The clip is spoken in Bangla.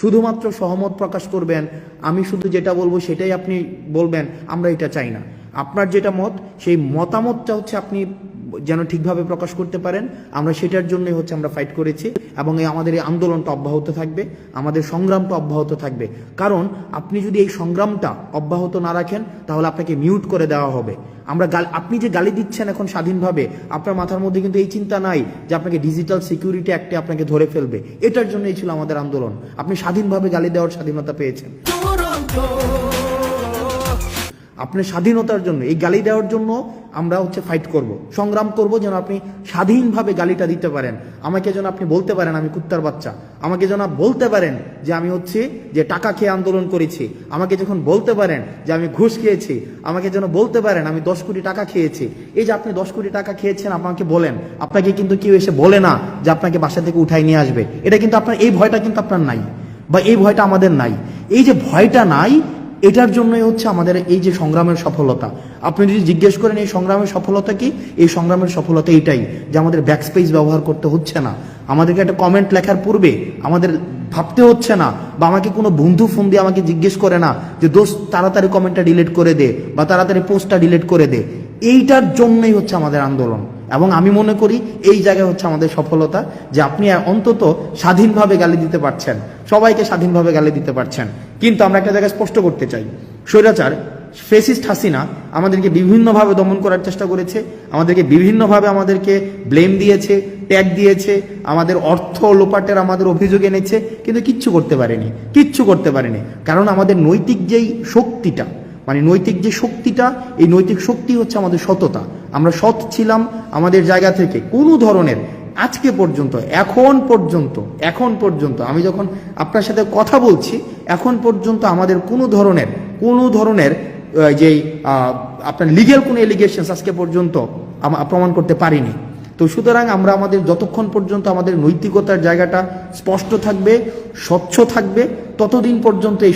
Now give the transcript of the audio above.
শুধুমাত্র সহমত প্রকাশ করবেন, আমি শুধু যেটা বলবো সেটাই আপনি বলবেন, আমরা এটা চাই না। আপনার যেটা মত, সেই মতামতটা হচ্ছে আপনি যেন ঠিকভাবে প্রকাশ করতে পারেন, আমরা সেটার জন্যই হচ্ছে আমরা ফাইট করেছি এবং আমাদের এই আন্দোলনটা অব্যাহত থাকবে, আমাদের সংগ্রামটা অব্যাহত থাকবে। কারণ আপনি যদি এই সংগ্রামটা অব্যাহত না রাখেন তাহলে আপনাকে মিউট করে দেওয়া হবে। আপনি যে গালি দিচ্ছেন এখন স্বাধীনভাবে, আপনার মাথার মধ্যে কিন্তু এই চিন্তা নাই যে আপনাকে ডিজিটাল সিকিউরিটি অ্যাক্টে আপনাকে ধরে ফেলবে। এটার জন্যই ছিল আমাদের আন্দোলন। আপনি স্বাধীনভাবে গালি দেওয়ার স্বাধীনতা পেয়েছেন। আপনার স্বাধীনতার জন্য, এই গালি দেওয়ার জন্য আমরা হচ্ছে ফাইট করব, সংগ্রাম করব, যেন আপনি স্বাধীনভাবে গালিটা দিতে পারেন। আমাকে যেন আপনি বলতে পারেন আমি কুত্তার বাচ্চা, আমাকে যেন বলতে পারেন যে আমি হচ্ছে যে টাকা খেয়ে আন্দোলন করেছি, আমাকে যখন বলতে পারেন যে আমি ঘুষ খেয়েছি, আমাকে যেন বলতে পারেন আমি 10 কোটি টাকা খেয়েছি। এই যে আপনি 10 কোটি টাকা খেয়েছেন আমাকে বলেন, আপনাকে কিন্তু কেউ এসে বলে না যে আপনাকে বাসা থেকে উঠাই নিয়ে আসবে। এটা কিন্তু আপনার, এই ভয়টা কিন্তু আপনার নাই, বা এই ভয়টা আমাদের নাই। এই যে ভয়টা নাই, এটার জন্যই হচ্ছে আমাদের এই যে সংগ্রামের সফলতা। আপনি যদি জিজ্ঞেস করেন এই সংগ্রামের সফলতা কি, এই সংগ্রামের সফলতা এইটাই যে আমাদের ব্যাকস্পেস ব্যবহার করতে হচ্ছে না, আমাদেরকে একটা কমেন্ট লেখার পূর্বে আমাদের ভাবতে হচ্ছে না, বা আমাকে কোনো বন্ধু ফোন দিয়ে আমাকে জিজ্ঞেস করে না যে দোস্ত তাড়াতাড়ি কমেন্টটা ডিলিট করে দে বা তাড়াতাড়ি পোস্টটা ডিলিট করে দে। এইটার জন্যই হচ্ছে আমাদের আন্দোলন। এবং আমি মনে করি এই জায়গায় হচ্ছে আমাদের সফলতা, যে আপনি অন্তত স্বাধীনভাবে গালি দিতে পারছেন, সবাইকে স্বাধীনভাবে গালি দিতে পারছেন। কিন্তু আমরা একটা জায়গায় স্পষ্ট করতে চাই, স্বৈরাচার ফেসিস্ট হাসিনা আমাদেরকে বিভিন্নভাবে দমন করার চেষ্টা করেছে, আমাদেরকে বিভিন্নভাবে আমাদেরকে ব্লেম দিয়েছে, ট্যাগ দিয়েছে, আমাদের অর্থ লোপাটের আমাদের অভিযোগ এনেছে, কিন্তু কিচ্ছু করতে পারেনি, কিচ্ছু করতে পারেনি। কারণ আমাদের নৈতিক যেই শক্তিটা, মানে নৈতিক যে শক্তিটা, এই নৈতিক শক্তি হচ্ছে আমাদের সততা। আমরা সৎ ছিলাম আমাদের জায়গা থেকে। কোনো ধরনের আজকে পর্যন্ত, এখন পর্যন্ত আমি যখন আপনার সাথে কথা বলছি, এখন পর্যন্ত আমাদের কোনো ধরনের যেই আপনার লিগ্যাল কোনো এলিগেশনস আজকে পর্যন্ত প্রমাণ করতে পারিনি। তো সুতরাং আমরা আমাদের যতক্ষণ পর্যন্ত আমাদের নৈতিকতার জায়গাটা স্পষ্ট থাকবে, স্বচ্ছ থাকবে, ততদিন পর্যন্ত এই